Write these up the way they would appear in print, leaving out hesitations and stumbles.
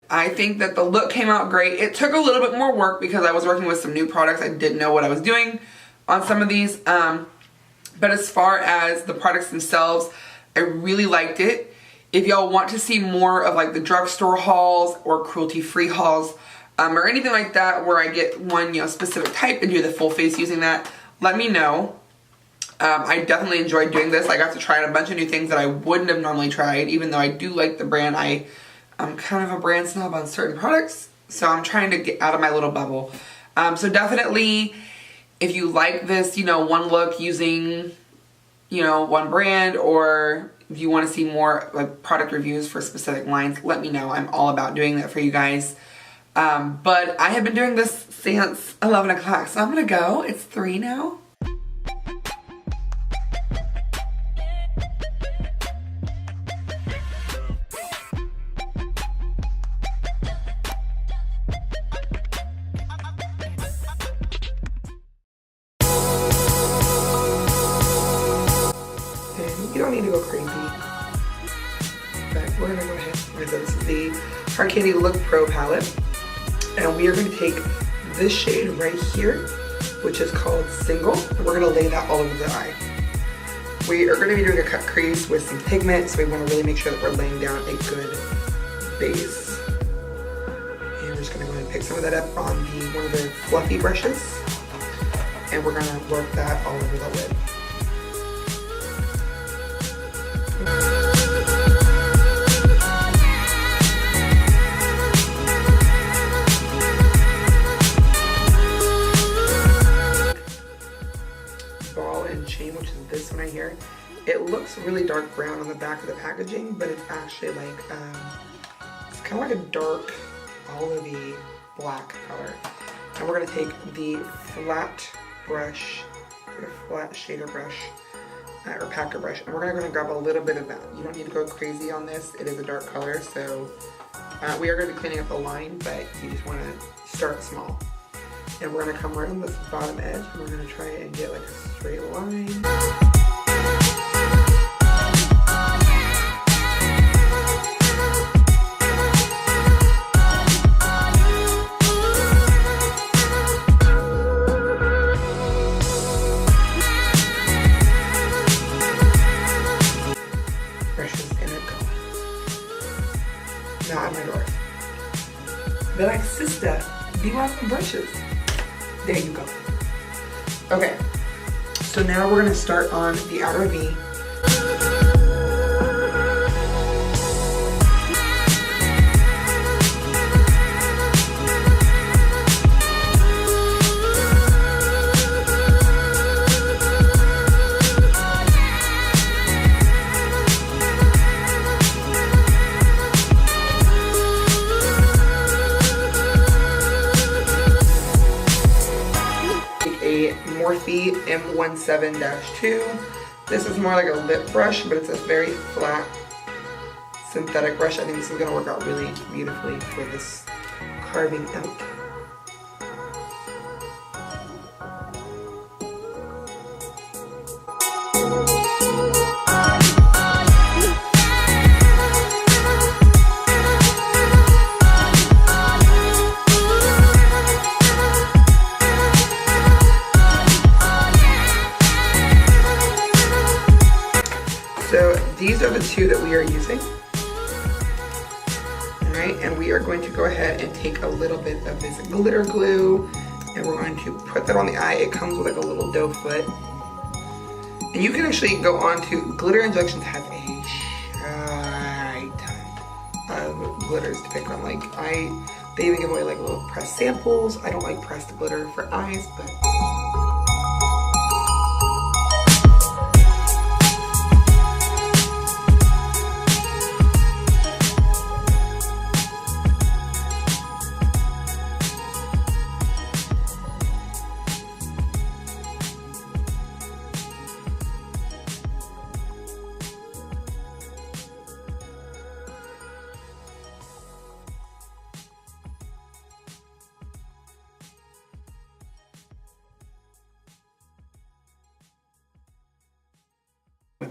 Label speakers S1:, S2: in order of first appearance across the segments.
S1: I think that the look came out great. It took a little bit more work because I was working with some new products. I didn't know what I was doing on some of these. But as far as the products themselves, I really liked it. If y'all want to see more of like the drugstore hauls or cruelty-free hauls, or anything like that where I get one, you know, specific type and do the full face using that, let me know. I definitely enjoyed doing this. I got to try out a bunch of new things that I wouldn't have normally tried, even though I do like the brand. I'm kind of a brand snob on certain products, so I'm trying to get out of my little bubble. So definitely, if you like this, you know, one look using, you know, one brand, or if you want to see more like product reviews for specific lines, let me know. I'm all about doing that for you guys. But I have been doing this since 11 o'clock, so I'm gonna go. It's 3 now. You don't need to go crazy, but we're gonna go ahead. This is the Hard Candy Look Pro palette, and we are going to take this shade right here, which is called Single, and we're going to lay that all over the eye. We are going to be doing a cut crease with some pigment, so we want to really make sure that we're laying down a good base. And we're just going to go ahead and pick some of that up on one of the fluffy brushes, and we're going to work that all over the lid. Ball and chain, which is this one right here. It looks really dark brown on the back of the packaging, but it's actually like it's kind of like a dark olivey black color. And we're gonna take the flat brush, or flat shader brush, or packer brush, and we're gonna grab a little bit of that. You don't need to go crazy on this. It is a dark color, so we are gonna be cleaning up the line, but you just wanna start small. And we're gonna come around this bottom edge, and we're gonna try and get like a straight line. They're like, sister, do you want some brushes? There you go. Okay, so now we're gonna start on the outer V. Morphe M17-2. This is more like a lip brush, but it's a very flat synthetic brush. I think this is going to work out really beautifully for this carving out. So these are the two that we are using. Alright, and we are going to go ahead and take a little bit of this glitter glue, and we're going to put that on the eye. It comes with like a little doe foot. And you can actually go on to Glitter Injections has a shite ton of glitters to pick on. Like they even give away like little pressed samples. I don't like pressed glitter for eyes, but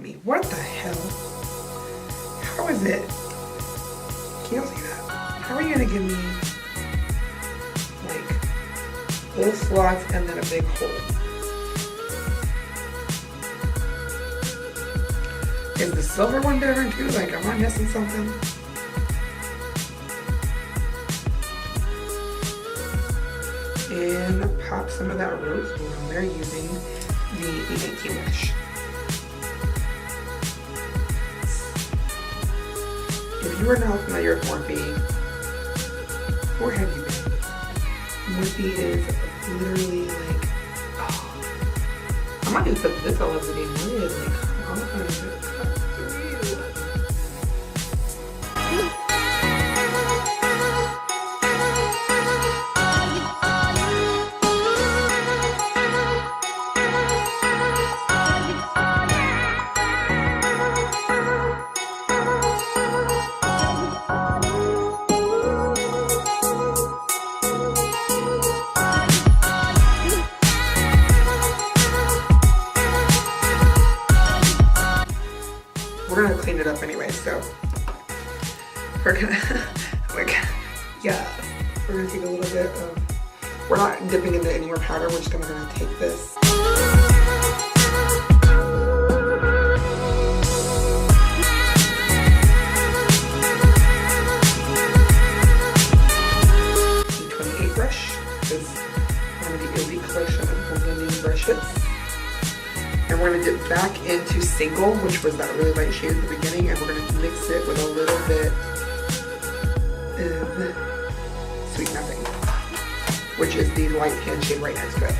S1: me. What the hell? How is it? Can you see that? how are you gonna give me like little slots and then a big hole? Is the silver one different too? Like, am I missing something? And pop some of that rose gold on there using the E19 brush. If you are not familiar with Morphe, where have you been? Morphe is literally like, oh, I might just put this all over the lid. Like, I'm gonna cut through. We're gonna clean it up anyway, so we're gonna, yeah, we're gonna take a little bit of, we're not dipping into any more powder, we're just gonna take this. E28 brush is one of the Elite collection of blending brushes. And we're gonna dip back into Single, which was that really light shade at the beginning, and we're gonna mix it with a little bit of Sweet Nothing, which is the light tan shade right next to it.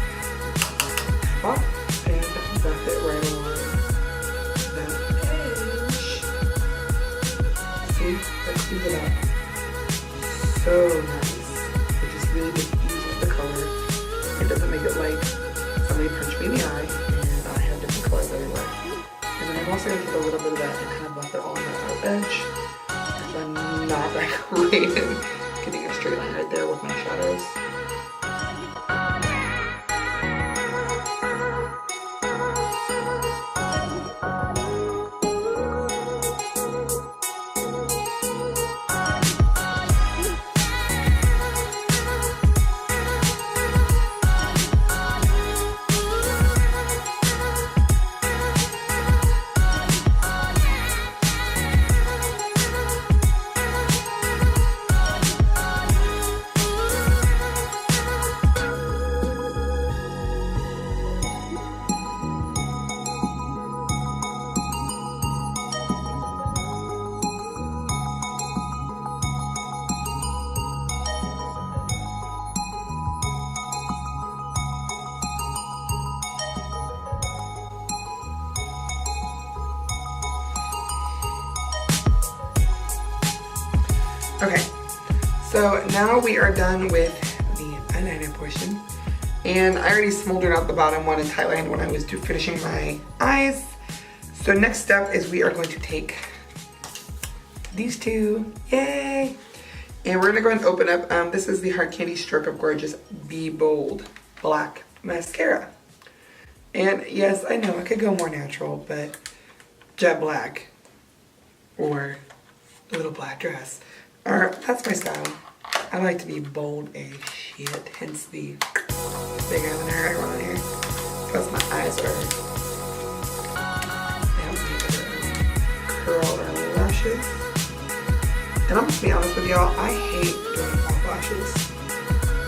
S1: Pop and buff it right along that edge. See, that cleans it up. So nice. It just really diffuses the color. It doesn't make it like somebody punched me in the eye. Colors everywhere. And then I'm also going to take a little bit of that and kind of buff it all on that outer edge. Because I'm not that great at getting a straight line right there with my shadows. Okay, so now we are done with the eyeliner portion. And I already smoldered out the bottom one and tightlined when I was finishing my eyes. So next step is we are going to take these two, yay! And we're gonna go ahead and open up, this is the Hard Candy Stroke of Gorgeous Be Bold Black Mascara. And yes, I know I could go more natural, but jet black or a little black dress. That's my style. I like to be bold as shit, hence the big eyeliner I run on here. Plus my eyes are, they don't need curl or lashes. And I'm gonna be honest with y'all, I hate doing pop lashes.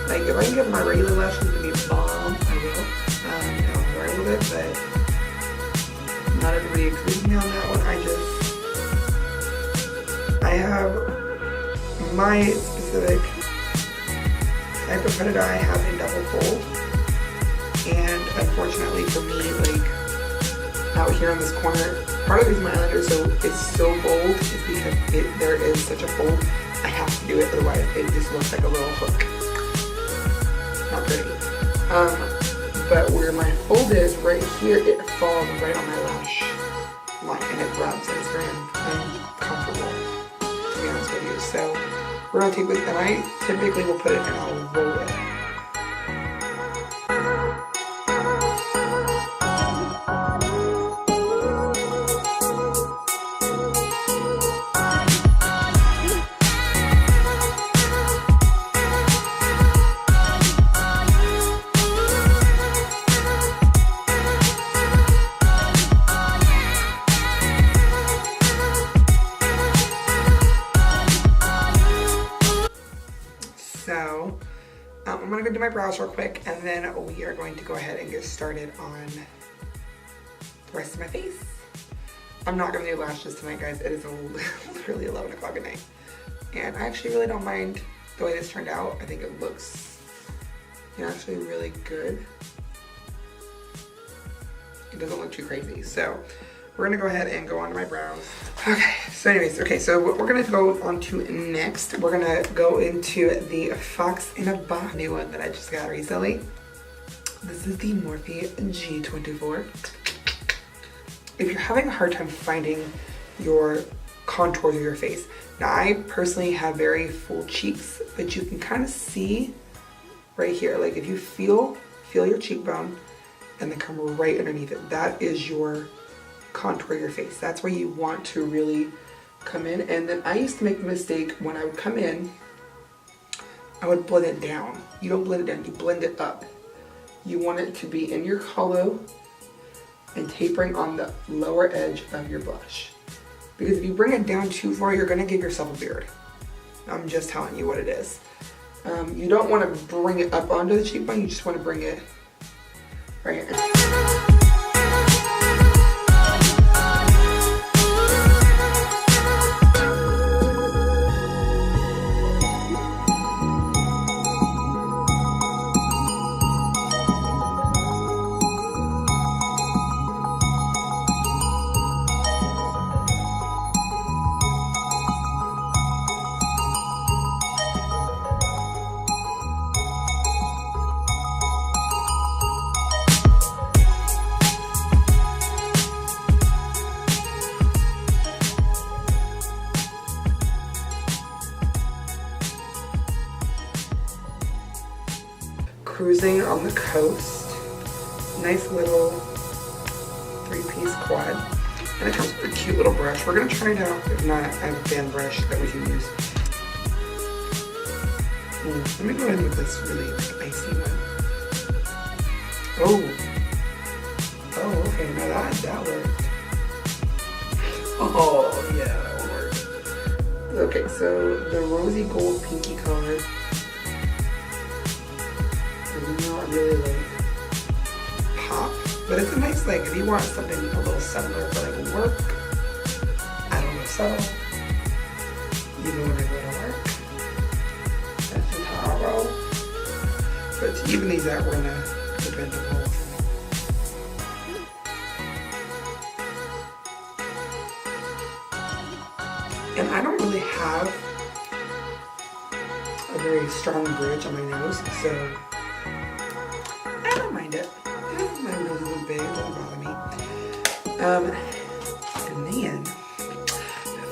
S1: Like if I can get my regular lashes to be bomb, I will. And I'll worry with it, but not everybody agrees with me on that one. I have my specific type of predator I have in double fold, and unfortunately for me, like out here on this corner, part of the reason my eyeliner is so bold is because there is such a fold. I have to do it, otherwise it just looks like a little hook. Not pretty. But where my fold is right here, it falls right on my lash line and it rubs and it's very uncomfortable, to be honest with you. So we're gonna take this, and I typically will put it and I'll roll it. So I'm gonna go do my brows real quick, and then we are going to go ahead and get started on the rest of my face. I'm not gonna do lashes tonight, guys. It is literally 11 o'clock at night. And I actually really don't mind the way this turned out. I think it looks, actually really good. It doesn't look too crazy. So we're gonna go ahead and go on to my brows. Okay, so anyways, so what we're gonna go on to next, we're gonna go into the Fox in a Box, new one that I just got recently. This is the Morphe G24. If you're having a hard time finding your contours of your face, now I personally have very full cheeks, but you can kind of see right here, like if you feel your cheekbone and then come right underneath it, that is your contour of your face. That's where you want to really come in. And then I used to make the mistake when I would come in, I would blend it down. You don't blend it down, you blend it up. You want it to be in your hollow and tapering on the lower edge of your blush. Because if you bring it down too far, you're gonna give yourself a beard. I'm just telling you what it is. You don't wanna bring it up onto the cheekbone, you just wanna bring it right here. Cruising on the coast. Nice little 3-piece quad. And it comes with a cute little brush. We're gonna try it out. If not, I have a fan brush that we can use. Let me go ahead with this really icy one. Oh, okay, now that worked. Oh, yeah, that worked. Okay, so the rosy gold pinky color. Not really like pop, but it's a nice, like, if you want something a little subtler for like work, I don't know, subtle, even when I go to work, that's just how I roll. But to even these out, we're gonna depend on both. And I don't really have a very strong bridge on my nose, so I don't mind it. My nose is a big, it doesn't bother me. And then,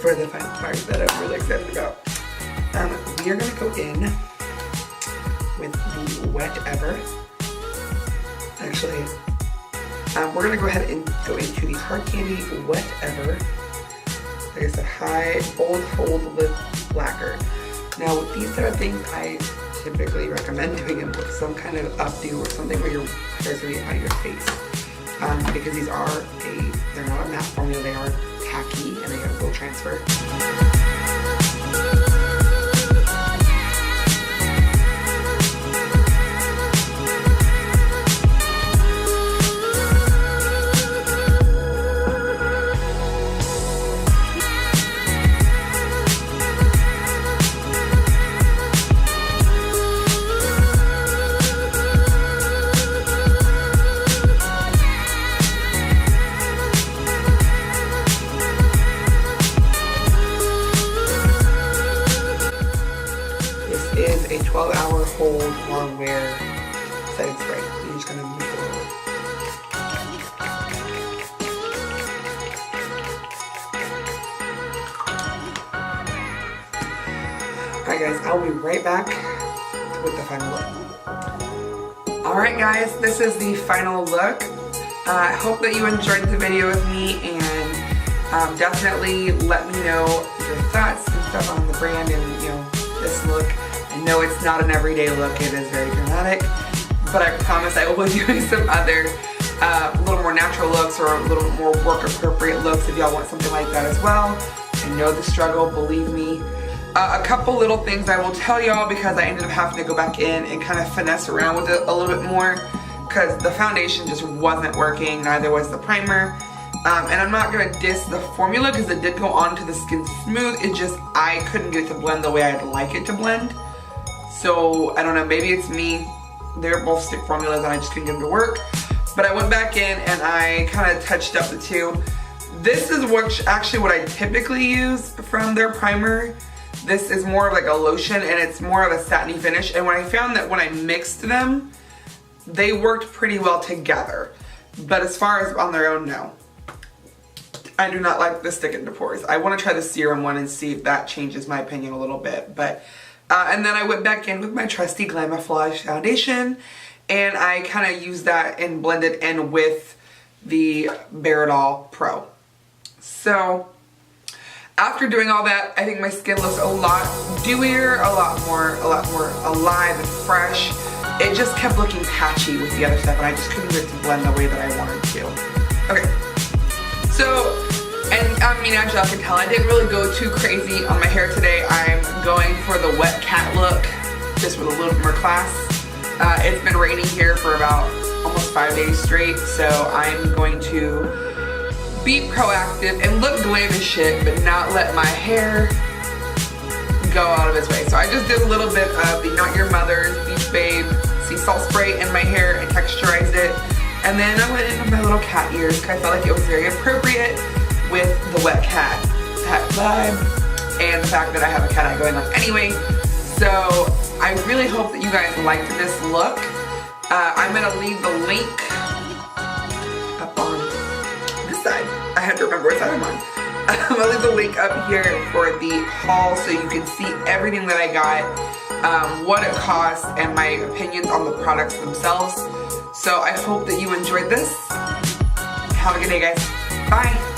S1: for the final part that I'm really excited about, we are gonna go in with the Wet Ever. Actually, we're gonna go ahead and go into the Hard Candy Wet Ever. Like I said, high bold hold lip lacquer. Now with these type of things, I typically recommend doing it with some kind of updo or something where your hair's gonna be out of your face. Because these are they're not a matte formula, they are tacky and they will transfer. Is a 12-hour hold long wear setting spray. You're just gonna move it over. Alright guys, I'll be right back with the final look. Alright guys, this is the final look. I hope that you enjoyed the video with me, and definitely let me know your thoughts and stuff on the brand and this look. I know it's not an everyday look, it is very dramatic, but I promise I will be doing some other a little more natural looks or a little more work appropriate looks if y'all want something like that as well. I know the struggle, believe me. A couple little things I will tell y'all because I ended up having to go back in and kind of finesse around with it a little bit more because the foundation just wasn't working, neither was the primer. And I'm not going to diss the formula because it did go on to the skin smooth. It just, I couldn't get it to blend the way I'd like it to blend. So, I don't know, maybe it's me. They're both stick formulas and I just couldn't get them to work. But I went back in and I kind of touched up the two. This is actually what I typically use from their primer. This is more of like a lotion and it's more of a satiny finish. And when I found that when I mixed them, they worked pretty well together. But as far as on their own, no. I do not like the stick into pores. I want to try the serum one and see if that changes my opinion a little bit. But and then I went back in with my trusty Glamouflage foundation and I kind of used that and blended in with the Bare It All Pro. So after doing all that, I think my skin looks a lot dewier, a lot more alive and fresh. It just kept looking patchy with the other stuff and I just couldn't get it to blend the way that I wanted to. Okay, so, and I mean, as y'all can tell, I didn't really go too crazy on my hair today. I'm going for the wet cat look, just with a little bit more class. It's been raining here for about almost 5 days straight, so I'm going to be proactive and look glam as shit, but not let my hair go out of its way. So I just did a little bit of the Not Your Mother's Beach Babe sea salt spray in my hair and texturized it. And then I went in with my little cat ears because I felt like it was very appropriate with the wet cat vibe and the fact that I have a cat eye going on anyway. So I really hope that you guys liked this look. I'm gonna leave the link up on this side. I had to remember what side I'm on. I'm gonna leave the link up here for the haul so you can see everything that I got, what it costs, and my opinions on the products themselves. So I hope that you enjoyed this. Have a good day, guys. Bye.